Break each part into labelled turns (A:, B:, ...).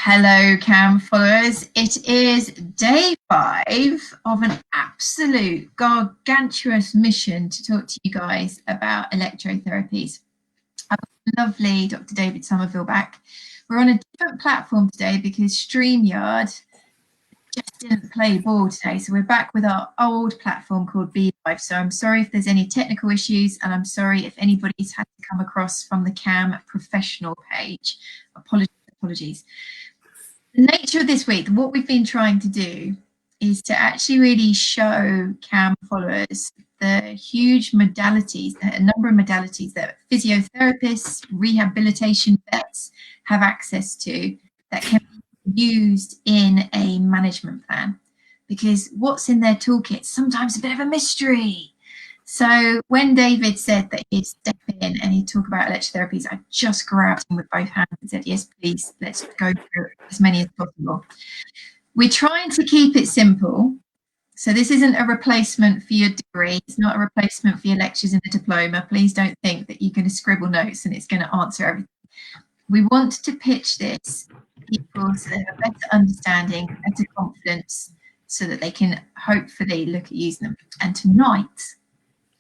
A: Hello, CAM followers. It is day 5 of an absolute gargantuous mission to talk to you guys about electrotherapies. I've got lovely Dr. David Sommerville back. We're on a different platform today because StreamYard just didn't play ball today. So we're back with our old platform called Be Live. So I'm sorry if there's any technical issues, and I'm sorry if anybody's had to come across from the CAM professional page. Apologies. The nature of this week, what we've been trying to do is to actually really show CAM followers the huge modalities, a number of modalities that physiotherapists, rehabilitation vets have access to that can be used in a management plan. Because what's in their toolkit is sometimes a bit of a mystery. So when David said that he'd step in and he'd talk about electrotherapies, I just grabbed him with both hands and said, yes, please, let's go through as many as possible. We're trying to keep it simple. So this isn't a replacement for your degree. It's not a replacement for your lectures in the diploma. Please don't think that you're going to scribble notes and it's going to answer everything. We want to pitch this to people so they have a better understanding, better confidence, so that they can hopefully look at using them. And tonight,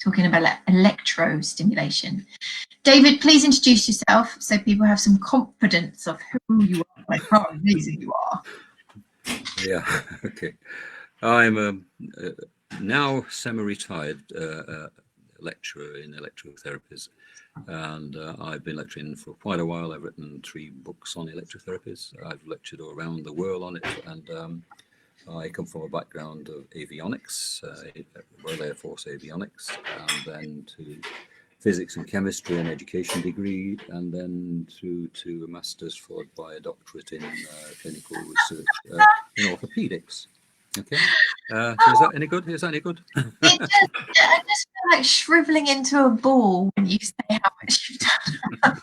A: talking about electro-stimulation. David, please introduce yourself so people have some confidence of who you are and how amazing you are.
B: Yeah, okay. I'm now semi-retired lecturer in electrotherapies, and I've been lecturing for quite a while. I've written 3 books on electrotherapies. I've lectured all around the world on it, and I come from a background of avionics, Royal Air Force Avionics, and then to physics and chemistry and education degree, and then through to a master's followed by a doctorate in clinical research in orthopedics. Okay, so is that any good? Is that any good?
A: I just feel like shriveling into a ball when you say how much you've done.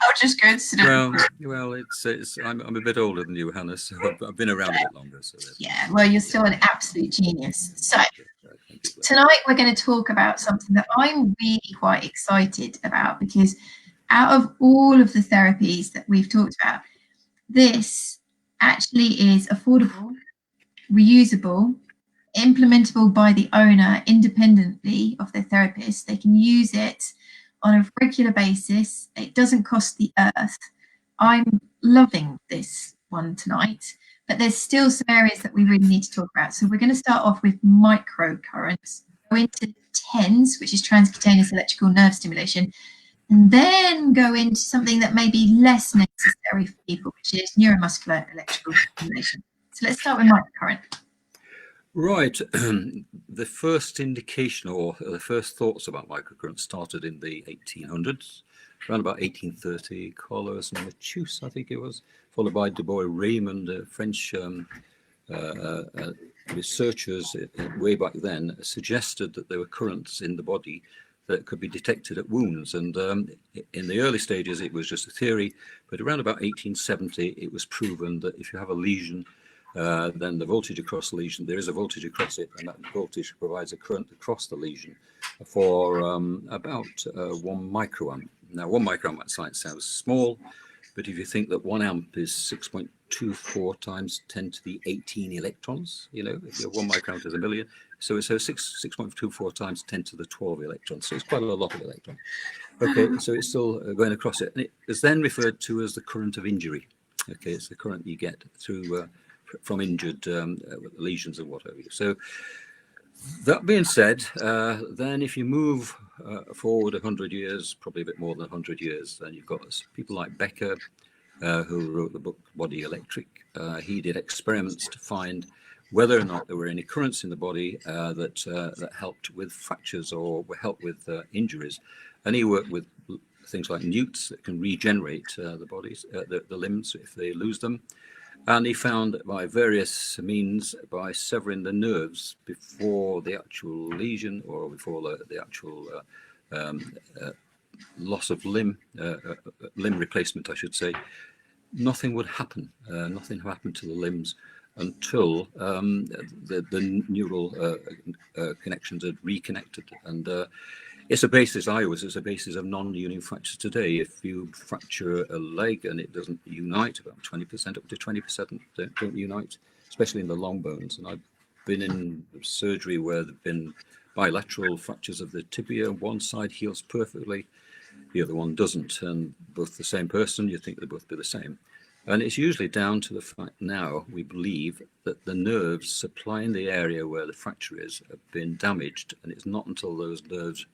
A: I'll just go and sit down.
B: Well, I'm a bit older than you, Hannah, so I've been around a bit longer. So
A: yeah, well, you're still an absolute genius. So tonight we're going to talk about something that I'm really quite excited about, because out of all of the therapies that we've talked about, this actually is affordable, reusable, implementable by the owner independently of their therapist. They can use it on a regular basis. It doesn't cost the earth. I'm loving this one tonight, but there's still some areas that we really need to talk about. So we're going to start off with microcurrents, go into TENS, which is transcutaneous electrical nerve stimulation, and then go into something that may be less necessary for people, which is neuromuscular electrical stimulation. So let's start with microcurrent.
B: Right. The first indication or the first thoughts about microcurrents started in the 1800s, around about 1830. Carlos and Mathieu, I think it was, followed by Du Bois Raymond, French researchers way back then, suggested that there were currents in the body that could be detected at wounds. And in the early stages, it was just a theory, but around about 1870, it was proven that if you have a lesion, then the voltage across the lesion, there is a voltage across it, and that voltage provides a current across the lesion for about 1 microamp. Now, 1 microamp might sound small, but if you think that 1 amp is 6.24 times 10 to the 18 electrons, you know, if 1 microamp is a million, so it's 6.24 times 10 to the 12 electrons. So it's quite a lot of electrons. Okay, so it's still going across it. And it is then referred to as the current of injury. Okay, it's the current you get through from injured lesions and whatever. So that being said, then if you move forward 100 years, probably a bit more than 100 years, then you've got people like Becker, who wrote the book Body Electric. He did experiments to find whether or not there were any currents in the body that helped with fractures or helped with injuries. And he worked with things like newts that can regenerate the bodies, the limbs if they lose them. And he found that by various means, by severing the nerves before the actual lesion or before the actual loss of limb replacement, I should say, nothing would happen. Nothing happened to the limbs until the neural connections had reconnected. And It's a basis, it's a basis of non-union fractures today. If you fracture a leg and it doesn't unite, about 20%, up to 20% don't unite, especially in the long bones. And I've been in surgery where there've been bilateral fractures of the tibia. One side heals perfectly, the other one doesn't. And both the same person, you think they both be the same. And it's usually down to the fact now, we believe, that the nerves supplying the area where the fracture is have been damaged. And it's not until those nerves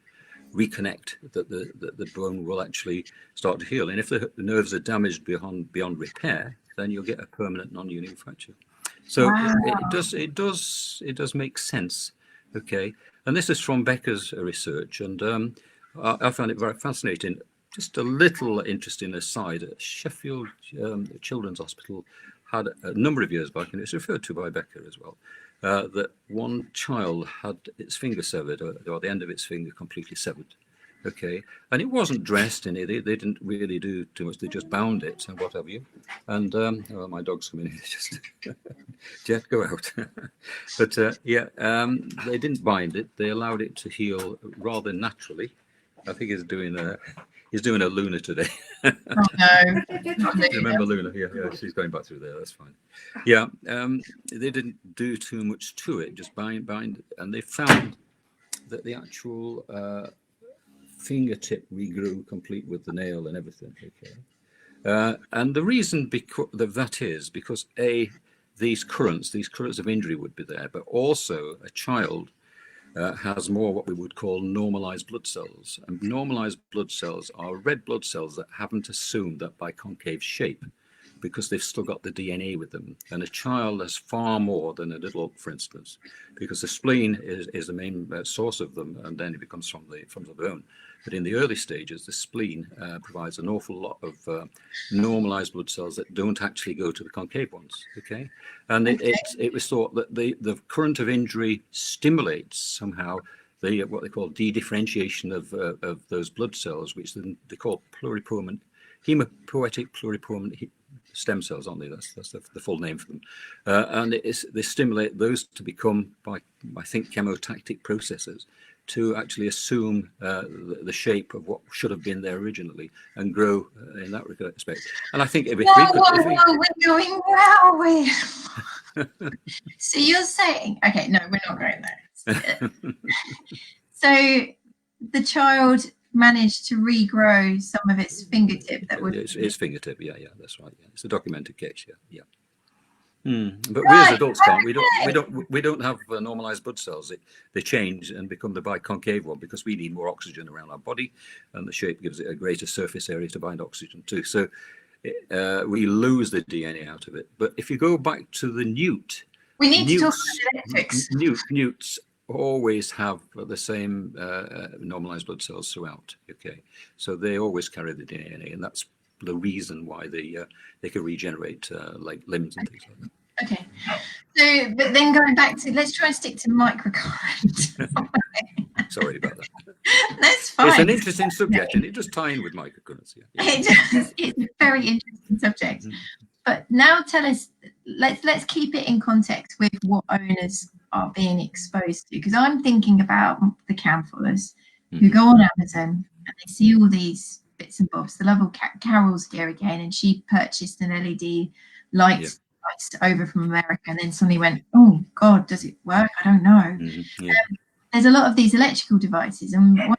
B: reconnect that the bone will actually start to heal. And if the nerves are damaged beyond repair, then you'll get a permanent non-union fracture. So wow. it does make sense. Okay. And this is from Becker's research. And I found it very fascinating. Just a little interesting aside, Sheffield Children's Hospital had a number of years back, and it's referred to by Becker as well, that one child had its finger severed, or the end of its finger completely severed. Okay, and it wasn't dressed in it. They didn't really do too much. They just bound it and what have you. And oh, my dog's coming in. Just Jet, go out. But they didn't bind it. They allowed it to heal rather naturally. I think he's doing a Luna today.
A: Oh, no.
B: Remember Luna? Yeah, she's going back through there. That's fine. Yeah, they didn't do too much to it, just bind it. And they found that the actual fingertip regrew complete with the nail and everything. Okay. And the reason that is because these currents of injury would be there, but also a child has more what we would call normalized blood cells. And normalized blood cells are red blood cells that haven't assumed that biconcave shape because they've still got the DNA with them. And a child has far more than an adult, for instance, because the spleen is the main source of them, and then it becomes from the bone. But in the early stages, the spleen provides an awful lot of normalized blood cells that don't actually go to the concave ones. Okay, and it was thought that the current of injury stimulates somehow what they call de-differentiation of those blood cells, which they call pluripotent hematopoietic pluripotent stem cells, aren't they? That's the full name for them. And they stimulate those to become, by I think, chemotactic processes, to actually assume the shape of what should have been there originally and grow in that respect. And I think we're
A: going well. So you're saying, okay, no, we're not going there. So the child managed to regrow some of its fingertip that would...
B: Its fingertip, yeah, that's right. Yeah. It's a documented case, yeah. But we as adults can't. We don't have normalized blood cells. They change and become the biconcave one because we need more oxygen around our body, and the shape gives it a greater surface area to bind oxygen to. So we lose the DNA out of it. But if you go back to the newt,
A: we need to talk about genetics.
B: Newts always have the same normalized blood cells throughout. Okay, so they always carry the DNA, and that's the reason why they can regenerate like limbs and things like that.
A: Okay, so but then going back to, let's try and stick to microcurrent.
B: Sorry about that.
A: That's fine.
B: It's an interesting subject, and it does tie in with microcurrents. Yeah.
A: It does. It's a very interesting subject. But now tell us, let's keep it in context with what owners are being exposed to, because I'm thinking about the cam followers who go on Amazon and they see all these bits and bobs. The lovely Carol's here again, and she purchased an LED light over from America, and then suddenly went, oh God, does it work? I don't know. There's a lot of these electrical devices, and one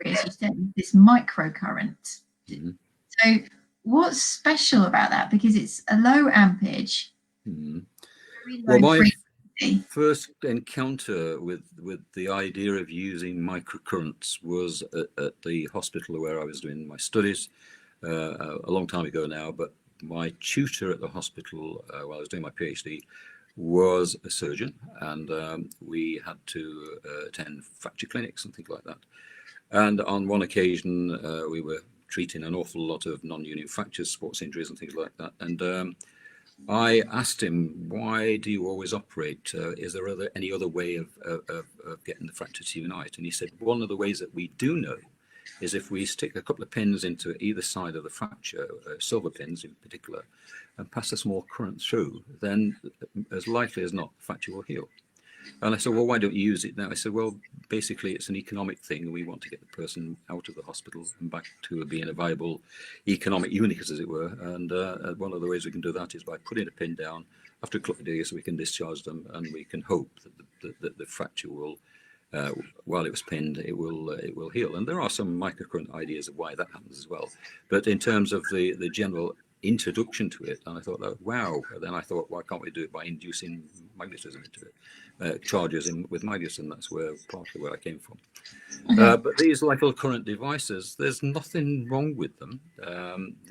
A: as you said, this microcurrent. So what's special about that? Because it's a low ampage.
B: Well, my first encounter with the idea of using microcurrents was at the hospital where I was doing my studies a long time ago now. But my tutor at the hospital while I was doing my PhD was a surgeon, and we had to attend fracture clinics and things like that. And on one occasion, we were treating an awful lot of non-union fractures, sports injuries and things like that. And I asked him, why do you always operate? Is there any other way of getting the fracture to unite? And he said, one of the ways that we do know is if we stick a couple of pins into either side of the fracture, silver pins in particular, and pass a small current through, then as likely as not, the fracture will heal. And I said, well, why don't you use it now? I said, well, basically, it's an economic thing, and we want to get the person out of the hospital and back to being a viable economic unit, as it were. And one of the ways we can do that is by putting a pin down. After a couple of days, we can discharge them, and we can hope that the fracture will, while it was pinned, it will heal. And there are some microcurrent ideas of why that happens as well. But in terms of the general introduction to it, and I thought, oh, wow. And then I thought, why can't we do it by inducing magnetism into it, charges in with magnetism? That's partly where I came from. But these electro-current devices, there's nothing wrong with them.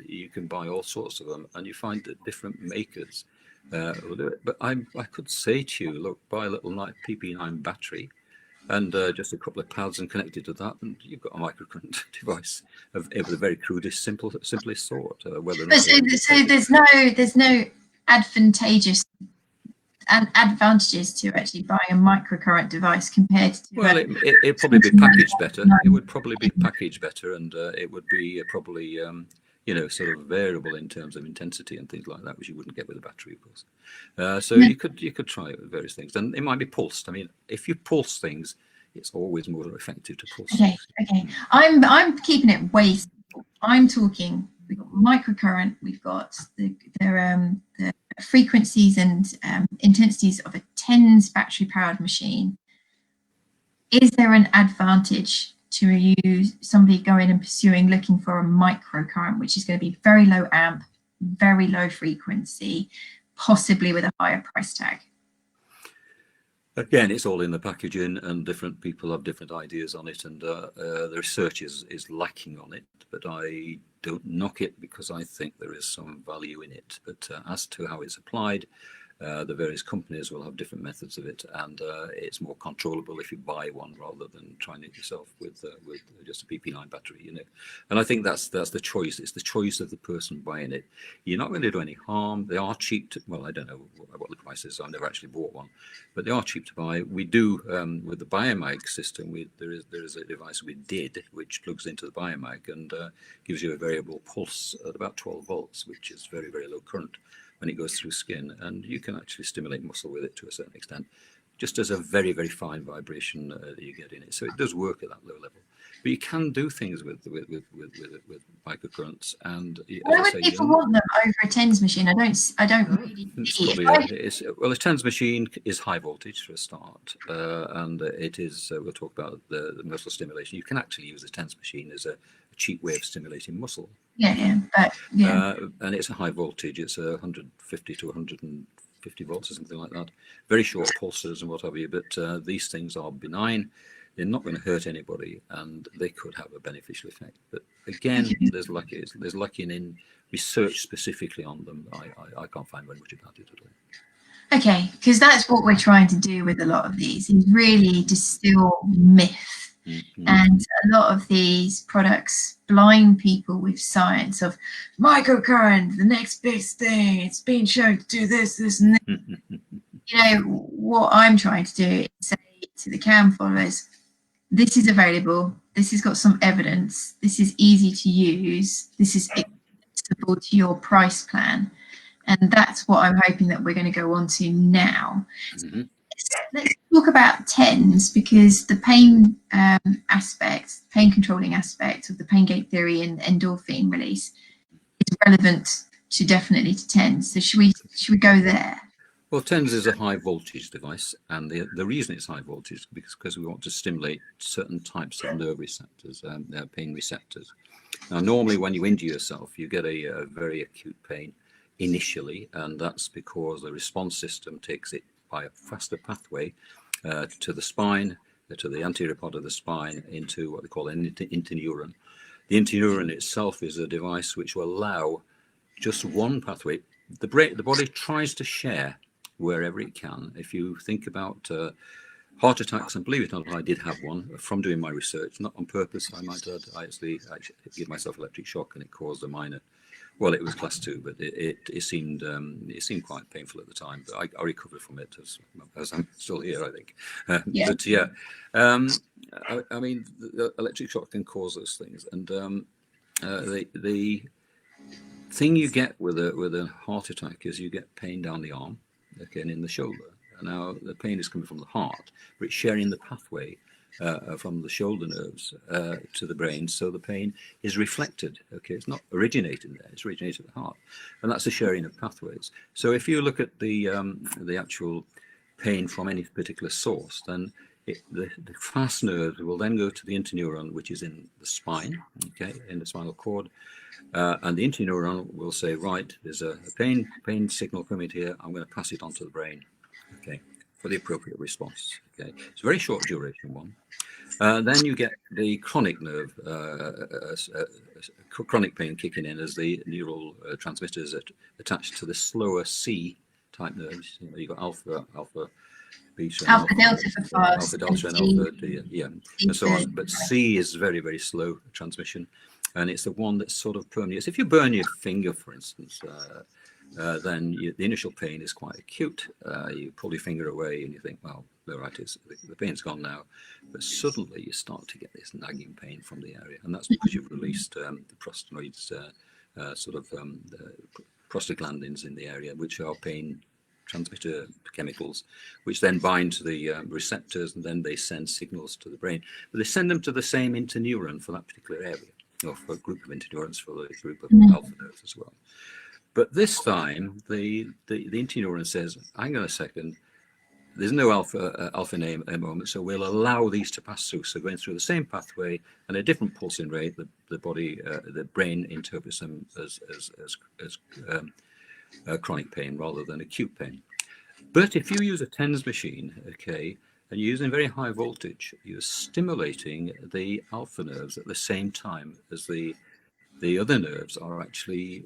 B: You can buy all sorts of them, and you find that different makers will do it. But I could say to you, look, buy a little PP9 battery, and just a couple of pads and connected to that, and you've got a microcurrent device of the very crudest, simplest sort. Whether or not
A: so there's no advantages to actually buying a microcurrent device compared to.
B: Well, it'd probably be packaged better. It would probably be packaged better, and it would be probably sort of variable in terms of intensity and things like that, which you wouldn't get with a battery, of course. So you could try it with various things, and it might be pulsed. I mean, if you pulse things, it's always more effective to pulse.
A: Okay. I'm keeping it way simple. I'm talking. We've got microcurrent. We've got the frequencies and intensities of a TENS battery-powered machine. Is there an advantage to use somebody going and looking for a microcurrent, which is going to be very low amp, very low frequency, possibly with a higher price tag?
B: Again, it's all in the packaging, and different people have different ideas on it, and the research is lacking on it, but I don't knock it because I think there is some value in it. But as to how it's applied, the various companies will have different methods of it, and it's more controllable if you buy one rather than trying it yourself with just a PP9 battery, And I think that's the choice. It's the choice of the person buying it. You're not going to do any harm. They are cheap. Well, I don't know what the price is. I've never actually bought one, but they are cheap to buy. We do with the Biomag system. There is a device we did which plugs into the Biomag and gives you a variable pulse at about 12 volts, which is very, very low current when it goes through skin, and you can actually stimulate muscle with it to a certain extent, just as a very, very fine vibration that you get in it. So it does work at that low level. But you can do things with microcurrents, and
A: why would people want them over a TENS machine? I don't really see it.
B: Well, a TENS machine is high voltage for a start, and it is. We'll talk about the muscle stimulation. You can actually use a TENS machine as a cheap way of stimulating muscle.
A: And
B: it's a high voltage. It's 150 to 150 volts or something like that. Very short pulses and what have you. But these things are benign. They're not going to hurt anybody, and they could have a beneficial effect. But again, there's lacking in research specifically on them. I can't find very much about it at all.
A: Okay, because that's what we're trying to do with a lot of these, is really distill myth. Mm-hmm. And a lot of these products blind people with science of microcurrent, the next best thing. It's been shown to do this, and this. What I'm trying to do is say to the CAM followers, this is available. This has got some evidence. This is easy to use. This is accessible to your price plan. And that's what I'm hoping that we're going to go on to now. Mm-hmm. Let's talk about TENS, because the pain pain controlling aspect of the pain gate theory and endorphin release is relevant definitely to TENS. So should we go there?
B: Well, TENS is a high voltage device, and the reason it's high voltage is because we want to stimulate certain types of nerve receptors, pain receptors. Now, normally when you injure yourself, you get a very acute pain initially, and that's because the response system takes it by a faster pathway to the spine, to the anterior part of the spine, into what they call an interneuron. The interneuron itself is a device which will allow just one pathway. The body tries to share wherever it can. If you think about heart attacks, and believe it or not, I did have one from doing my research, not on purpose, I might add. I actually gave myself electric shock, and it caused a minor. Well, it was class 2, but it seemed quite painful at the time. But I recovered from it as I'm still here, I think. But yeah, I mean, the electric shock can cause those things, and the thing you get with a heart attack is you get pain down the arm, okay, and in the shoulder, Now, the pain is coming from the heart, but it's sharing the pathway from the shoulder nerves to the brain, so the pain is reflected. Okay, it's not originating there; it's originating at the heart, and that's a sharing of pathways. So, if you look at the actual pain from any particular source, then the fast nerves will then go to the interneuron, which is in the spine, okay, in the spinal cord, and the interneuron will say, right, there's a pain signal coming here. I'm going to pass it on to the brain, okay, for the appropriate response. Okay, it's a very short duration one. Then you get the chronic nerve, chronic pain kicking in as the neural transmitters attached to the slower C-type nerves. You know, you've got alpha, beta,
A: alpha delta for fast,
B: alpha delta and alpha D, yeah, and so on. But C is very, very slow transmission, and it's the one that sort of permeates. If you burn your finger, for instance, then the initial pain is quite acute. You pull your finger away and you think, well, all right, the pain's gone now. But suddenly you start to get this nagging pain from the area. And that's because you've released the prostanoids, the prostaglandins in the area, which are pain transmitter chemicals, which then bind to the receptors, and then they send signals to the brain. But they send them to the same interneuron for that particular area, or for a group of interneurons for the group of alpha nerves as well. But this time, the interneuron says, hang on a second, there's no alpha name at the moment, so we'll allow these to pass through. So going through the same pathway and a different pulsing rate, the brain interprets them as chronic pain rather than acute pain. But if you use a TENS machine, okay, and you're using very high voltage, you're stimulating the alpha nerves at the same time as the other nerves are actually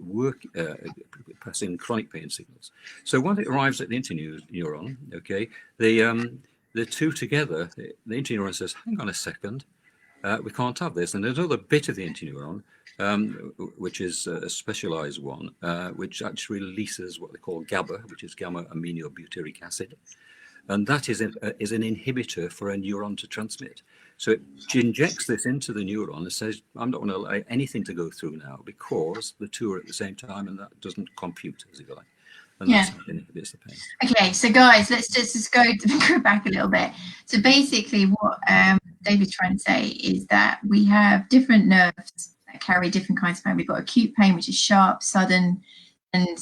B: passing chronic pain signals. So once it arrives at the interneuron, okay, the two together, the interneuron says, hang on a second, we can't have this. And there's another bit of the interneuron, which is a specialized one, which actually releases what they call GABA, which is gamma aminobutyric acid. And that is an inhibitor for a neuron to transmit. So it injects this into the neuron and says, I'm not going to allow anything to go through now because the two are at the same time, and that doesn't compute, as you like. And that's how it inhibits the pain.
A: Okay, so guys, let's just go back a little bit. So basically what David's trying to say is that we have different nerves that carry different kinds of pain. We've got acute pain, which is sharp, sudden, and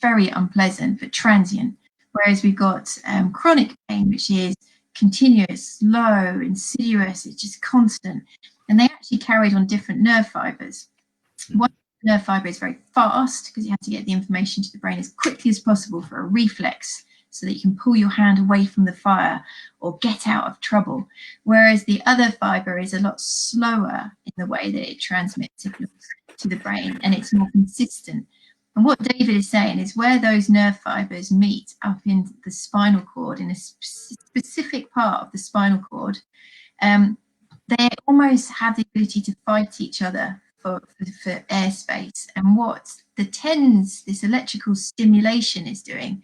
A: very unpleasant, but transient. Whereas we've got chronic pain, which is continuous, slow, insidious, it's just constant. And they actually carried on different nerve fibers. One nerve fiber is very fast because you have to get the information to the brain as quickly as possible for a reflex so that you can pull your hand away from the fire or get out of trouble. Whereas the other fiber is a lot slower in the way that it transmits signals to the brain, and it's more consistent. And what David is saying is where those nerve fibers meet up in the spinal cord, in a specific part of the spinal cord, they almost have the ability to fight each other for airspace. And what the TENS, this electrical stimulation, is doing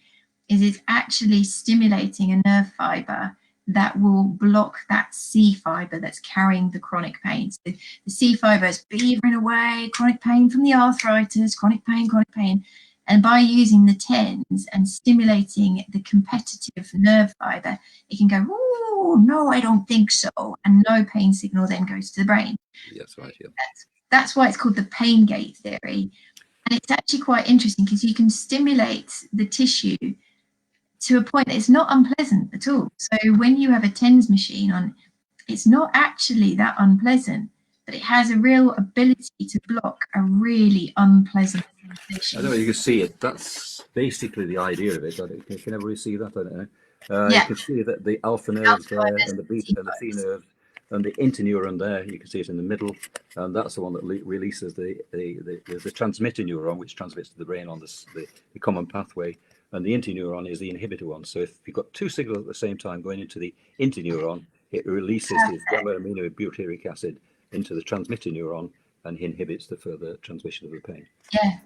A: is it's actually stimulating a nerve fiber that will block that C fiber that's carrying the chronic pain. So the C fiber is beavering away, chronic pain from the arthritis, chronic pain. And by using the TENS and stimulating the competitive nerve fiber, it can go, oh, no, I don't think so. And no pain signal then goes to the brain.
B: Yes, right. Yeah.
A: That's why it's called the pain gate theory. And it's actually quite interesting because you can stimulate the tissue to a point that it's not unpleasant at all. So when you have a TENS machine on, it's not actually that unpleasant, but it has a real ability to block a really unpleasant sensation.
B: I know you can see it. That's basically the idea of it. Can everybody see that? I don't know.
A: Yeah.
B: You can see that the alpha nerves there and the beta and the C nerve and the interneuron there. You can see it in the middle, and that's the one that releases the transmitter neuron, which transmits to the brain on the common pathway. And the interneuron is the inhibitor one. So if you've got two signals at the same time going into the interneuron, it releases this gamma aminobutyric acid into the transmitter neuron and inhibits the further transmission of the pain.
A: Yeah.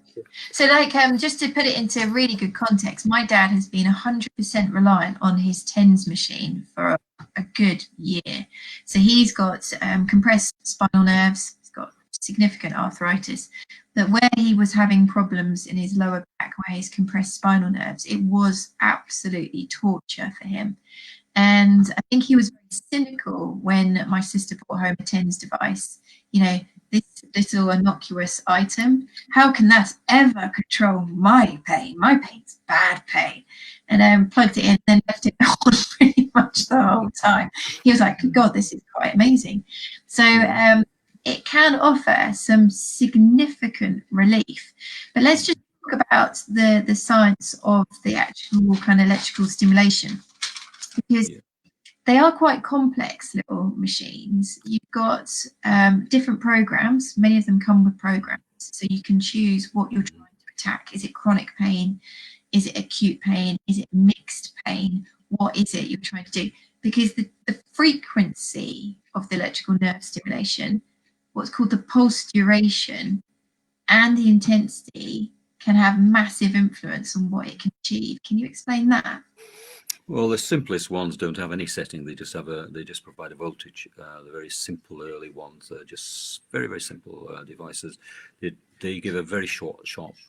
A: So like, just to put it into really good context, my dad has been 100% reliant on his TENS machine for a good year. So he's got compressed spinal nerves, he's got significant arthritis, that where he was having problems in his lower back, where his compressed spinal nerves, it was absolutely torture for him. And I think he was very cynical when my sister brought home a TENS device. You know, this little innocuous item, how can that ever control my pain? My pain's bad pain. And plugged it in and then left it on pretty much the whole time. He was like, God, this is quite amazing. So it can offer some significant relief. But let's just talk about the science of the actual kind of electrical stimulation, because they are quite complex little machines. You've got different programs. Many of them come with programs, so you can choose what you're trying to attack. Is it chronic pain? Is it acute pain? Is it mixed pain? What is it you're trying to do? Because the frequency of the electrical nerve stimulation, what's called the pulse duration, and the intensity can have massive influence on what it can achieve. Can you explain that?
B: Well, the simplest ones don't have any setting. They just have they just provide a voltage. The very simple early ones are just very, very simple devices. They give a very sharp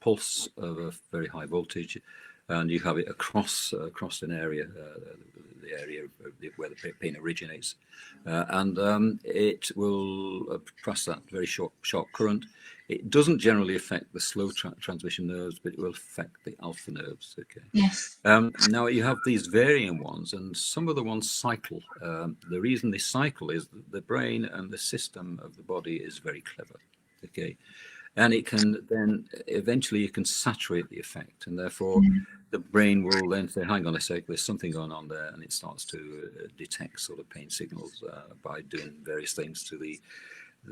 B: pulse of a very high voltage, and you have it across an area, the area where the pain originates, and it will pass that very sharp current. It doesn't generally affect the slow transmission nerves, but it will affect the alpha nerves. Okay.
A: Yes.
B: Now you have these varying ones, and some of the ones cycle. The reason they cycle is that the brain and the system of the body is very clever. Okay. And it can then eventually you can saturate the effect, and therefore the brain will then say, hang on a sec, there's something going on there, and it starts to detect sort of pain signals by doing various things to the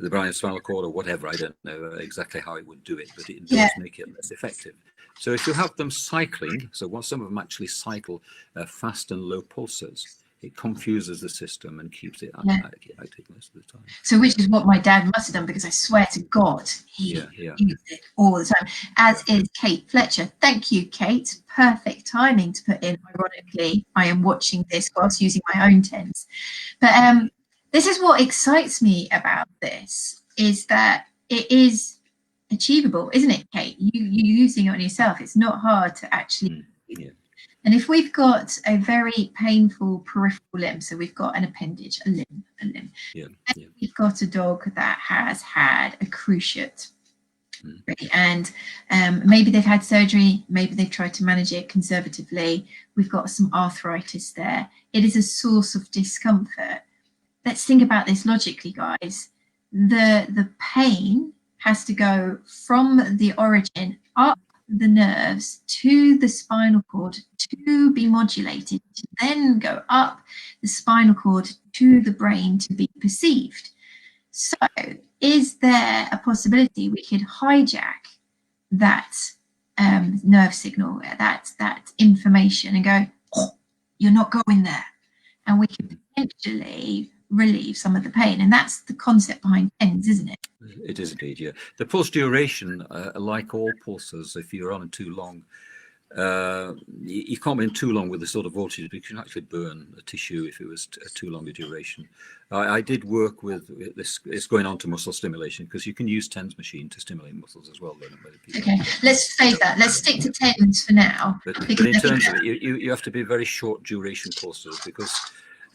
B: brain spinal cord or whatever. I don't know exactly how it would do it, but it does make it less effective. So if you have them cycling, so once some of them actually cycle fast and low pulses, it confuses the system and keeps it active most of the time.
A: So which is what my dad must have done, because I swear to God, he used it all the time, as is Kate Fletcher. Thank you, Kate. Perfect timing to put in. Ironically, I am watching this whilst using my own TENS. But this is what excites me about this, is that it is achievable, isn't it, Kate? You using it on yourself. It's not hard to actually And if we've got a very painful peripheral limb, so we've got an appendage, a limb, and we've got a dog that has had a cruciate, and maybe they've had surgery, maybe they've tried to manage it conservatively, we've got some arthritis there, it is a source of discomfort. Let's think about this logically, guys. The pain has to go from the origin up the nerves to the spinal cord to be modulated, to then go up the spinal cord to the brain to be perceived. So is there a possibility we could hijack that nerve signal, that information, and go, oh, you're not going there, and we can potentially relieve some of the pain? And that's the concept behind TENS, isn't it?
B: It is indeed, yeah. The pulse duration, like all pulses, if you're on it too long, you can't be in too long with the sort of voltage, but you can actually burn the tissue if it was too long a duration. I did work with this. It's going on to muscle stimulation, because you can use TENS machine to stimulate muscles as well.
A: Okay, let's save that. Let's stick to TENS for now.
B: But in terms of it, you have to be very short duration pulses, because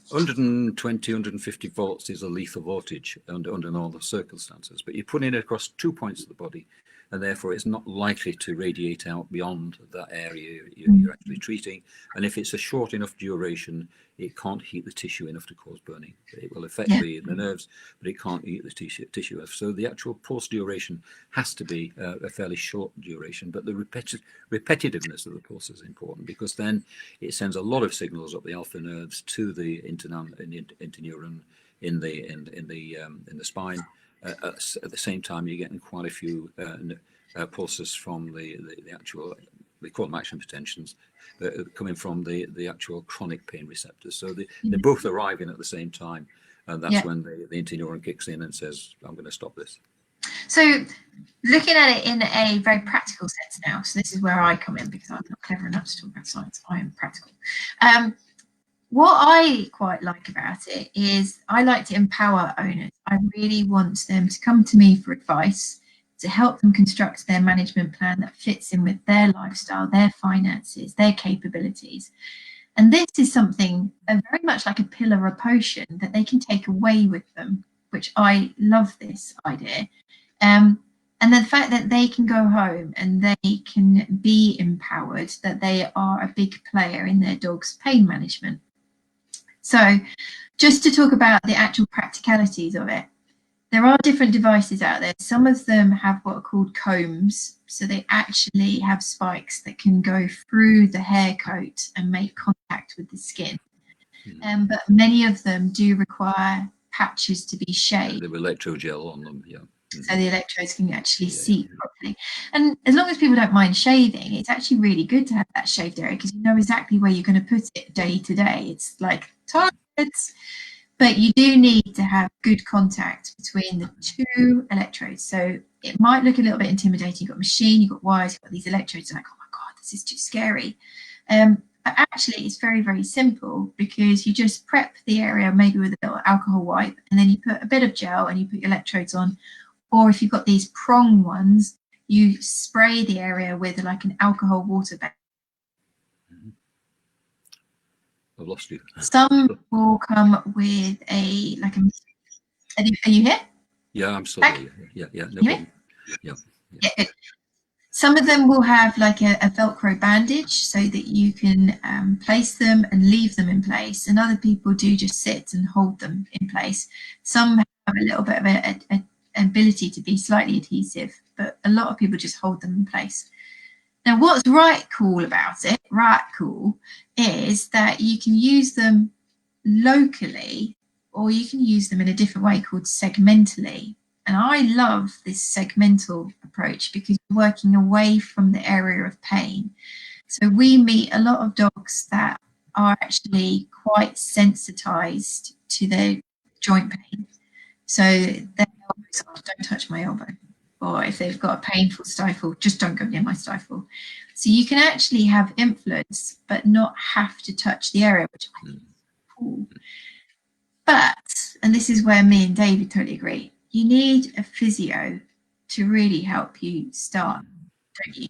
B: 120, 150 volts is a lethal voltage under normal circumstances, but you put it across 2 points of the body, and therefore it's not likely to radiate out beyond that area you're actually treating. And if it's a short enough duration, it can't heat the tissue enough to cause burning. It will affect the nerves, but it can't heat the tissue. So the actual pulse duration has to be a fairly short duration, but the repetitiveness of the pulse is important, because then it sends a lot of signals up the alpha nerves to the interneuron in the spine. At the same time, you're getting quite a few pulses from the actual, we call them action potentials, coming from the actual chronic pain receptors. So they're both arriving at the same time, and that's when the interneuron kicks in and says, I'm going to stop this.
A: So looking at it in a very practical sense now, so this is where I come in, because I'm not clever enough to talk about science, I am practical. what I quite like about it is I like to empower owners. I really want them to come to me for advice, to help them construct their management plan that fits in with their lifestyle, their finances, their capabilities. And this is something very much like a pill or a potion that they can take away with them, which I love this idea. And the fact that they can go home and they can be empowered, that they are a big player in their dog's pain management. So just to talk about the actual practicalities of it, there are different devices out there. Some of them have what are called combs. So they actually have spikes that can go through the hair coat and make contact with the skin. But many of them do require patches to be shaved.
B: The electro gel on them, yeah.
A: So the electrodes can actually see properly. And as long as people don't mind shaving, it's actually really good to have that shaved area because you know exactly where you're going to put it day to day. It's like targets. But you do need to have good contact between the two electrodes. So it might look a little bit intimidating. You've got a machine, you've got wires, you've got these electrodes. You're like, oh my God, this is too scary. But actually, it's very, very simple because you just prep the area maybe with a little alcohol wipe, and then you put a bit of gel and you put your electrodes on. Or if you've got these prong ones, you spray the area with like an alcohol water bed.
B: I've lost you.
A: Some will come with a like a. Are you here?
B: Yeah, I'm still here. Yeah, no problem. Yeah.
A: Some of them will have like a Velcro bandage so that you can place them and leave them in place, and other people do just sit and hold them in place. Some have a little bit of an ability to be slightly adhesive, but a lot of people just hold them in place. Now, what's right cool about it, is that you can use them locally or you can use them in a different way called segmentally. And I love this segmental approach because you're working away from the area of pain. So we meet a lot of dogs that are actually quite sensitized to their joint pain. So their elbows are, don't touch my elbow. Or if they've got a painful stifle, just don't go near my stifle. So you can actually have influence, but not have to touch the area, which I think is cool. But, and this is where me and David totally agree, you need a physio to really help you start, don't you?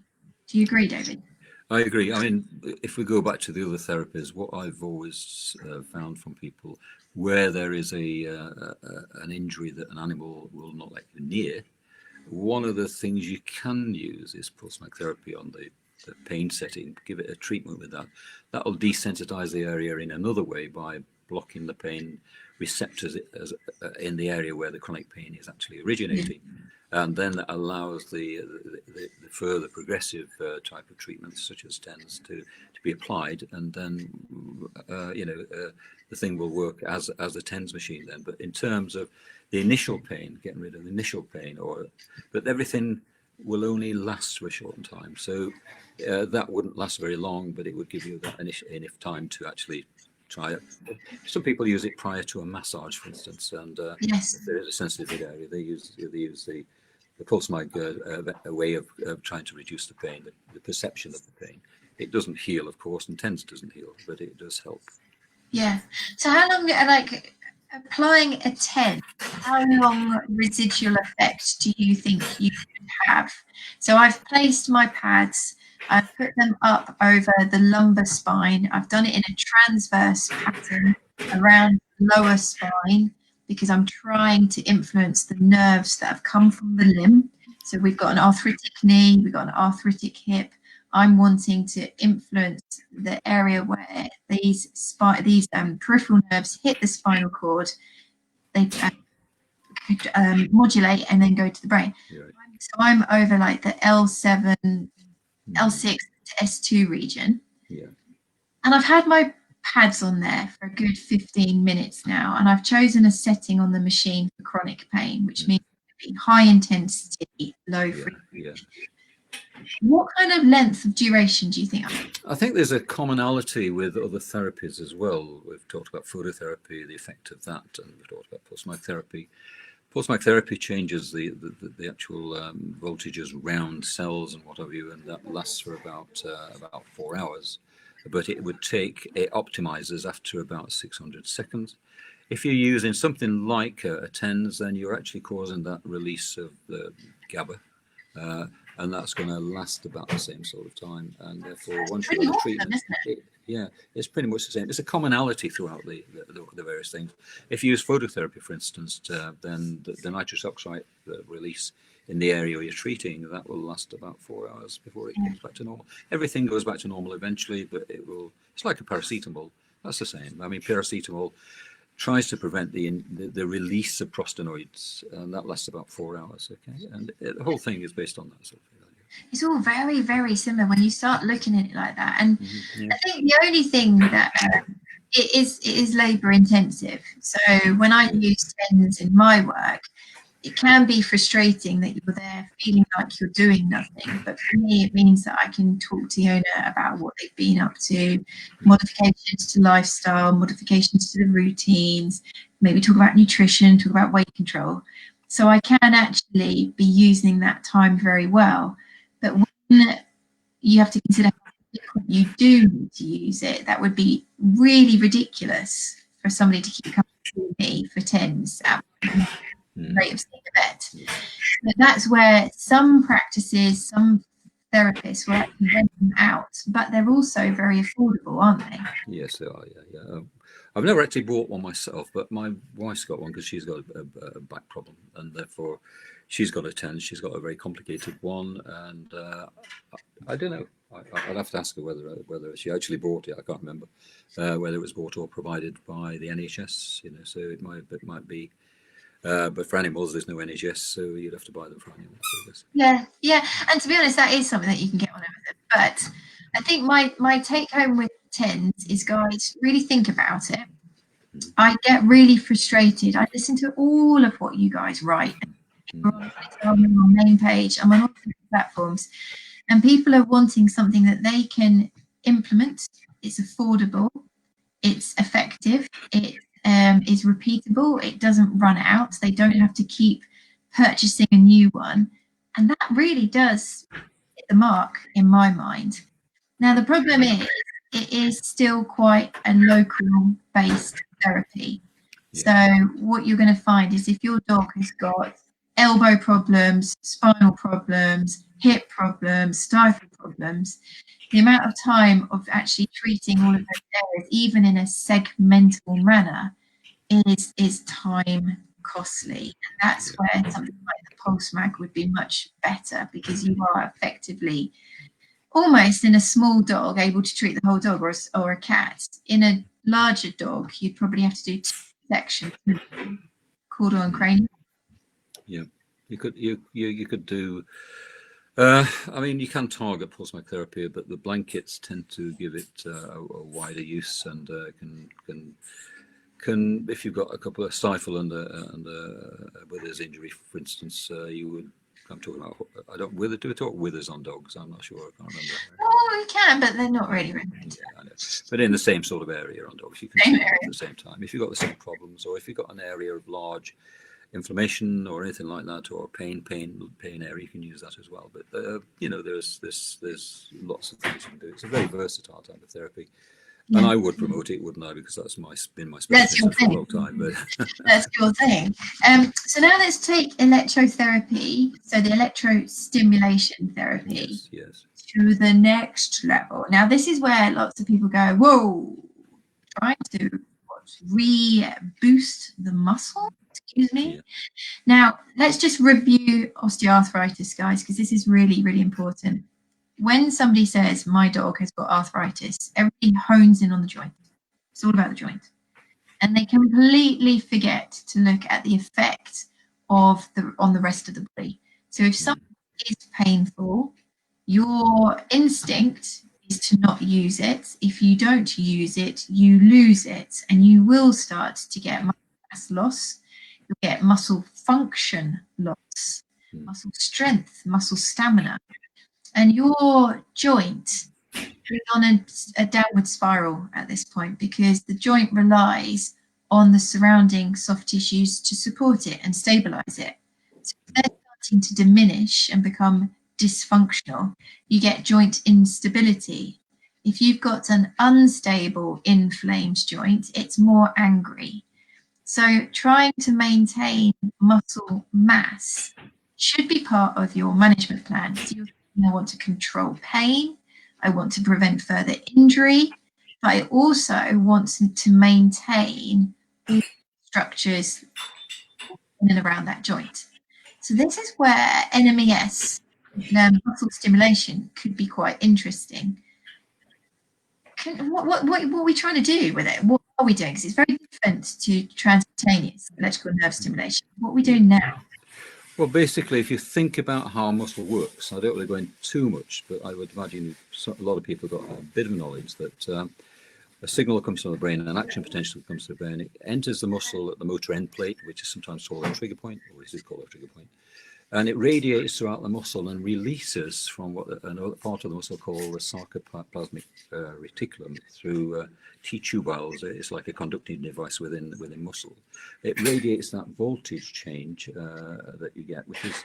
A: Do you agree, David?
B: I agree. I mean, if we go back to the other therapies, what I've always found from people, where there is an injury that an animal will not let you near, one of the things you can use is pulse mic therapy on the pain setting. Give it a treatment with that. That will desensitize the area in another way by blocking the pain receptors in the area where the chronic pain is actually originating. And then that allows the further progressive type of treatments, such as TENS, to be applied, and then the thing will work as a TENS machine then. But in terms of the initial pain, getting rid of the initial pain, but everything will only last for a short time. So that wouldn't last very long, but it would give you that enough time to actually try it. Some people use it prior to a massage, for instance, and
A: yes.
B: If there is a sensitive area, they use the pulse mic a way of trying to reduce the pain, the perception of the pain. It doesn't heal, of course, and TENS doesn't heal, but it does help.
A: Yeah. So how long, like applying a TENS, how long residual effect do you think you could have? So I've placed my pads, I've put them up over the lumbar spine. I've done it in a transverse pattern around the lower spine because I'm trying to influence the nerves that have come from the limb. So we've got an arthritic knee, we've got an arthritic hip. I'm wanting to influence the area where these peripheral nerves hit the spinal cord. They modulate and then go to the brain. Yeah. So I'm over like the L7, L6 to S2 region.
B: Yeah.
A: And I've had my pads on there for a good 15 minutes now. And I've chosen a setting on the machine for chronic pain, which means high intensity, low frequency.
B: Yeah.
A: What kind of length of duration do you think?
B: I think there's a commonality with other therapies as well. We've talked about phototherapy, the effect of that, and we've talked about pulse mic therapy. Pulse mic therapy changes the actual voltages around cells and what have you, and that lasts for about 4 hours. but it optimizes after about 600 seconds. If you're using something like a TENS, then you're actually causing that release of the GABA, and that's going to last about the same sort of time. And therefore, once you're on the treatment, it's pretty much the same. It's a commonality throughout the various things. If you use phototherapy, for instance, then the nitrous oxide release in the area you're treating, that will last about 4 hours before it goes back to normal. Everything goes back to normal eventually, but it's like a paracetamol. That's the same. I mean, paracetamol tries to prevent the release of prostanoids, and that lasts about 4 hours. Okay, and the whole thing is based on that sort of thing.
A: It's all very, very similar when you start looking at it like that. And I think the only thing that it is labour intensive. So when I use TENS in my work, it can be frustrating that you're there feeling like you're doing nothing. But for me, it means that I can talk to the owner about what they've been up to, modifications to lifestyle, modifications to the routines, maybe talk about nutrition, talk about weight control. So I can actually be using that time very well. But when you have to consider how you do need to use it, that would be really ridiculous for somebody to keep coming to me for TENS at the rate of seeing a vet. But that's where some practices, some therapists will actually rent them out, but they're also very affordable, aren't they?
B: Yes, they are. Yeah. I've never actually bought one myself, but my wife's got one because she's got a back problem, and therefore she's got a TENS. She's got a very complicated one, and I don't know. I'd have to ask her whether she actually bought it. I can't remember whether it was bought or provided by the NHS. So it might be. But for animals, there's no NHS, so you'd have to buy them for animals.
A: Yeah. And to be honest, that is something that you can get on Amazon. But I think my take home with TENS is, guys, really think about it. I get really frustrated. I listen to all of what you guys write. I'm on my main page. I'm on all the platforms, and people are wanting something that they can implement. It's affordable. It's effective. It is repeatable. It doesn't run out. They don't have to keep purchasing a new one, and that really does hit the mark in my mind. Now the problem is, it is still quite a local based therapy. So what you're going to find is, if your dog has got elbow problems, spinal problems, hip problems, stifle problems, the amount of time of actually treating all of those areas, even in a segmental manner, is time costly. And that's where something like the Pulse Mag would be much better, because you are effectively almost in a small dog able to treat the whole dog, or a cat. In a larger dog, you'd probably have to do 2 sections, caudal and cranial.
B: Yeah, you could do. I mean, you can target pulse mag therapy, but the blankets tend to give it a wider use, and can if you've got a couple of stifle and withers injury, for instance, you would. I'm talking about. Do we talk withers on dogs? I'm not sure. I can't remember.
A: Oh, we can, but they're not really recommended.
B: Yeah, I know. But in the same sort of area on dogs, you can treat them at the same time. If you've got the same problems, or if you've got an area of large inflammation or anything like that, or pain area, you can use that as well. But there's lots of things you can do. It's a very versatile type of therapy. And I would promote it, wouldn't I? Because that's been my specialty for a long time. But
A: that's your thing. So now let's take electrotherapy, so the electro-stimulation therapy,
B: yes,
A: to the next level. Now, this is where lots of people go, whoa, trying to reboost the muscle. Excuse me. Yeah. Now, let's just review osteoarthritis, guys, because this is really, really important. When somebody says my dog has got arthritis, everybody hones in on the joint. It's all about the joint. And they completely forget to look at the effect on the rest of the body. So if something is painful, your instinct is to not use it. If you don't use it, you lose it, and you will start to get muscle mass loss. You'll get muscle function loss, muscle strength, muscle stamina. And your joint is on a downward spiral at this point, because the joint relies on the surrounding soft tissues to support it and stabilize it. So if they're starting to diminish and become dysfunctional, you get joint instability. If you've got an unstable, inflamed joint, it's more angry. So trying to maintain muscle mass should be part of your management plan. So you're thinking, I want to control pain, I want to prevent further injury, but I also want to maintain all structures in and around that joint. So this is where NMES, muscle stimulation, could be quite interesting. What are we trying to do with it? What are we doing? Because it's very different to transcutaneous electrical nerve stimulation. What are we doing now?
B: Well, basically, if you think about how muscle works, I don't really go into too much, but I would imagine a lot of people have got a bit of knowledge that a signal comes from the brain, an action potential comes to the brain. It enters the muscle at the motor end plate, which is sometimes called a trigger point, or it is called a trigger point. And it radiates throughout the muscle and releases from what another part of the muscle called the sarcoplasmic reticulum through T-tubules. It's like a conducting device within muscle. It radiates that voltage change that you get, which is,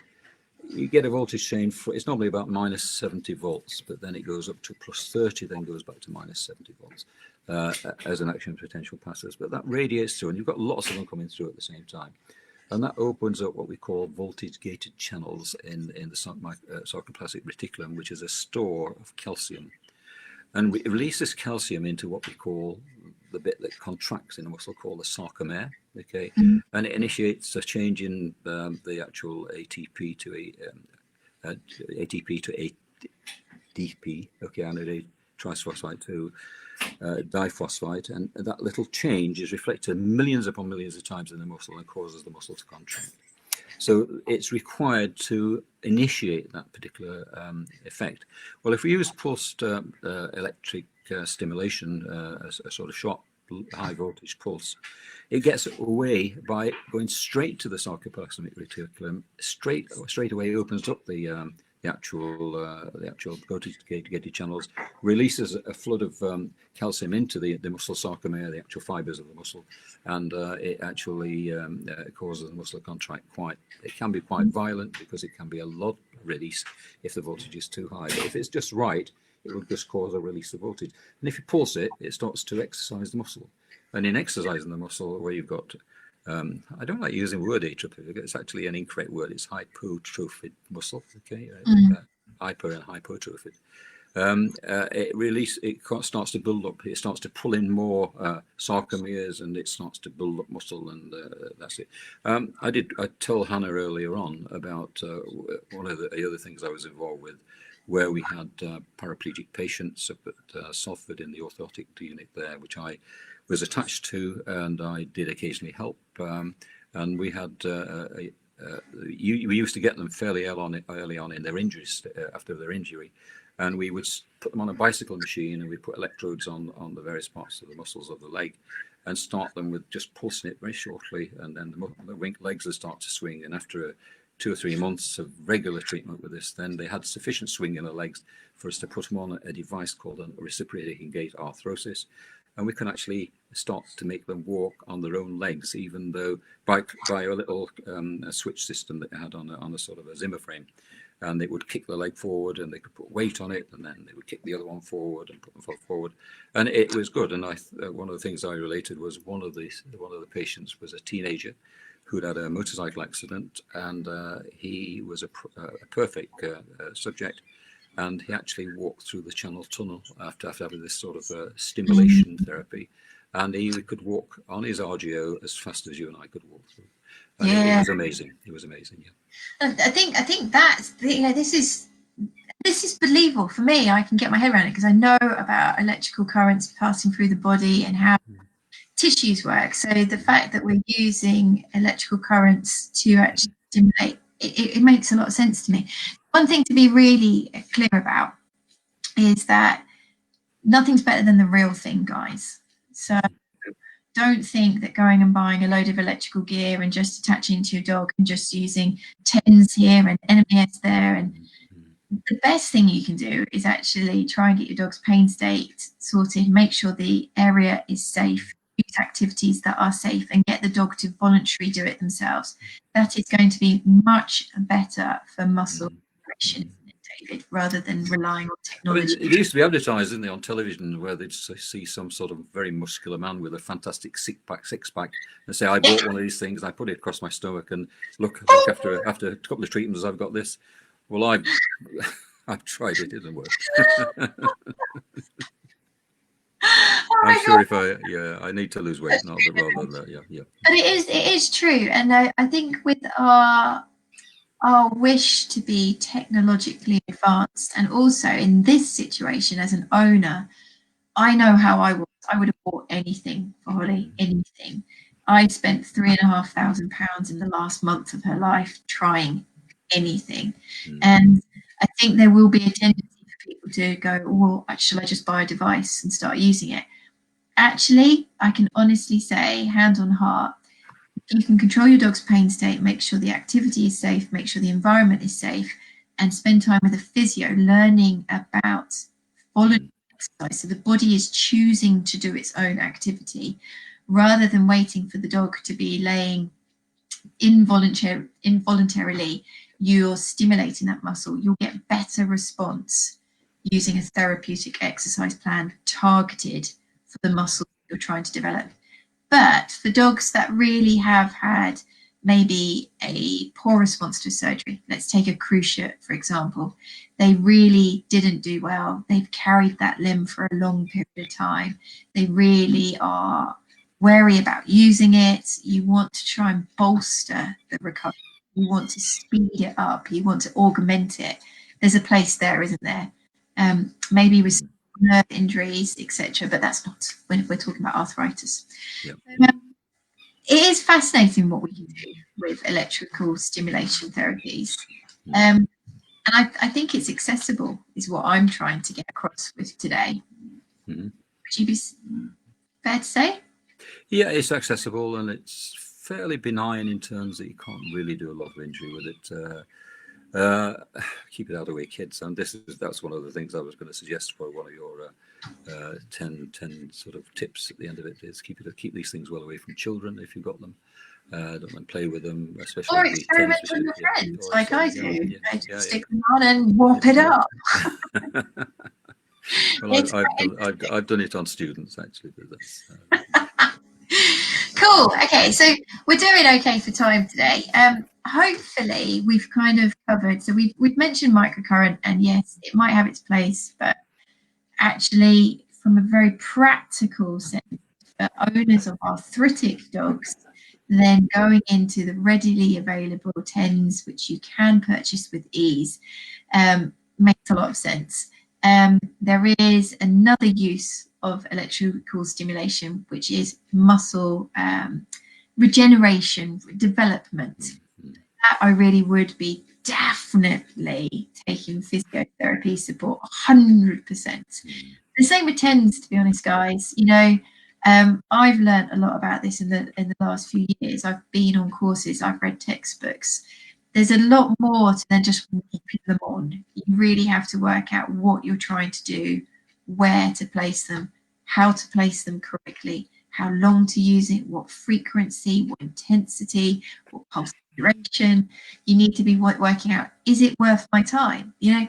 B: you get a voltage change for, it's normally about minus 70 volts, but then it goes up to plus 30, then goes back to minus 70 volts as an action potential passes. But that radiates through, and you've got lots of them coming through at the same time. And that opens up what we call voltage-gated channels in the sarcoplasmic reticulum, which is a store of calcium. And we release this calcium into what we call the bit that contracts in the muscle called the sarcomere, okay? Mm-hmm. And it initiates a change in the actual ATP to ATP to ADP, okay, anodate triphosphate to diphosphate, and that little change is reflected millions upon millions of times in the muscle and causes the muscle to contract. So it's required to initiate that particular effect. Well, if we use pulsed electric stimulation, a sort of short high voltage pulse, it gets away by going straight to the sarcoplasmic reticulum. Straight away opens up the actual voltage-gated channels, releases a flood of calcium into the muscle sarcomere, the actual fibers of the muscle, and it actually causes the muscle to contract quite. It can be quite violent because it can be a lot release if the voltage is too high. But if it's just right, it will just cause a release of voltage. And if you pulse it, it starts to exercise the muscle. And in exercising the muscle, where you've got I don't like using the word atrophy. It's actually an incorrect word. It's hypertrophied muscle. Okay, hyper and hypertrophied. It starts to build up. It starts to pull in more sarcomeres, and it starts to build up muscle, and that's it. I told Hannah earlier on about one of the other things I was involved with, where we had paraplegic patients up at Salford in the orthotic unit there, which I was attached to, and I did occasionally help. And we had we used to get them fairly early on in their injuries, after their injury, and we would put them on a bicycle machine, and we put electrodes on the various parts of the muscles of the leg, and start them with just pulsing it very shortly, and then the legs would start to swing. And after 2 or 3 months of regular treatment with this, then they had sufficient swing in the legs for us to put them on a device called a reciprocating gait arthrosis. And we can actually start to make them walk on their own legs, even though by a little switch system that they had on a sort of a Zimmer frame. And they would kick the leg forward, and they could put weight on it, and then they would kick the other one forward and put them forward. And it was good. And one of the things I related was one of the patients was a teenager who'd had a motorcycle accident, and he was a perfect subject. And he actually walked through the Channel Tunnel after having this sort of stimulation therapy. And he could walk on his RGO as fast as you and I could walk through. And it was amazing. It was amazing, yeah.
A: I think that's, this is believable for me. I can get my head around it because I know about electrical currents passing through the body and how tissues work. So the fact that we're using electrical currents to actually stimulate, it makes a lot of sense to me. One thing to be really clear about is that nothing's better than the real thing, guys. So don't think that going and buying a load of electrical gear and just attaching to your dog and just using TENS here and NMES there. And the best thing you can do is actually try and get your dog's pain state sorted, make sure the area is safe, use activities that are safe, and get the dog to voluntarily do it themselves. That is going to be much better for muscle. David, rather than relying on
B: I mean,
A: technology.
B: it used to be advertised, didn't they, on television, where they'd see some sort of very muscular man with a fantastic six pack, and say, "I bought one of these things. I put it across my stomach, and look after a couple of treatments, I've got this." Well, I've tried it; it didn't work. I'm sure if I need to lose weight, not rather than that. Yeah.
A: But it is true, and I think with our wish to be technologically advanced, and also in this situation as an owner, I know how I was. I would have bought anything for Holly, anything. I spent £3,500 in the last month of her life trying anything, and I think there will be a tendency for people to go, "Well, shall I just buy a device and start using it?" Actually, I can honestly say, hand on heart, you can control your dog's pain state, make sure the activity is safe, make sure the environment is safe, and spend time with a physio learning about voluntary exercise. So the body is choosing to do its own activity rather than waiting for the dog to be laying involuntarily. You're stimulating that muscle. You'll get better response using a therapeutic exercise plan targeted for the muscle you're trying to develop. But for dogs that really have had maybe a poor response to surgery, let's take a cruciate, for example, they really didn't do well. They've carried that limb for a long period of time. They really are wary about using it. You want to try and bolster the recovery. You want to speed it up. You want to augment it. There's a place there, isn't there? Maybe with nerve injuries, etc. But that's not when we're talking about arthritis.
B: Yep.
A: It is fascinating what we can do with electrical stimulation therapies. And I think it's accessible, is what I'm trying to get across with today. Would you be fair to say?
B: Yeah, it's accessible and it's fairly benign in terms that you can't really do a lot of injury with it. Keep it out of the way, kids. And that's one of the things I was going to suggest for one of your 10 sort of tips at the end of it, is keep these things well away from children if you've got them. Don't play with them, especially.
A: Or experiment with your friends, like I do. I just stick them on and whop it up.
B: Well, I've done it on students actually.
A: Cool. Okay, so we're doing okay for time today. Hopefully we've kind of covered. So we've mentioned microcurrent, and yes, it might have its place, but actually, from a very practical sense, for owners of arthritic dogs, then going into the readily available TENS, which you can purchase with ease, makes a lot of sense. There is another use of electrical stimulation, which is muscle regeneration, development. That I really would be definitely taking physiotherapy support 100%. The same with TENS, to be honest, guys. You know, I've learned a lot about this in the last few years. I've been on courses, I've read textbooks. There's a lot more to than just keeping them on. You really have to work out what you're trying to do, where to place them, how to place them correctly, how long to use it, what frequency, what intensity, what pulse duration. You need to be working out, is it worth my time? You know,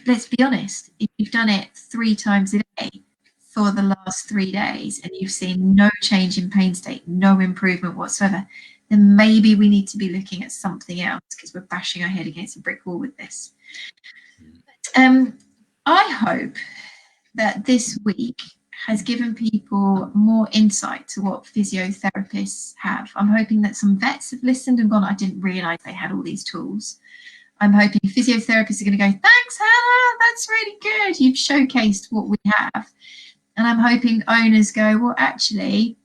A: let's be honest, if you've done it 3 times a day for the last 3 days and you've seen no change in pain state, no improvement whatsoever, then maybe we need to be looking at something else, because we're bashing our head against a brick wall with this. But, I hope that this week has given people more insight to what physiotherapists have. I'm hoping that some vets have listened and gone, I didn't realise they had all these tools. I'm hoping physiotherapists are going to go, thanks, Hannah, that's really good. You've showcased what we have. And I'm hoping owners go, well, actually,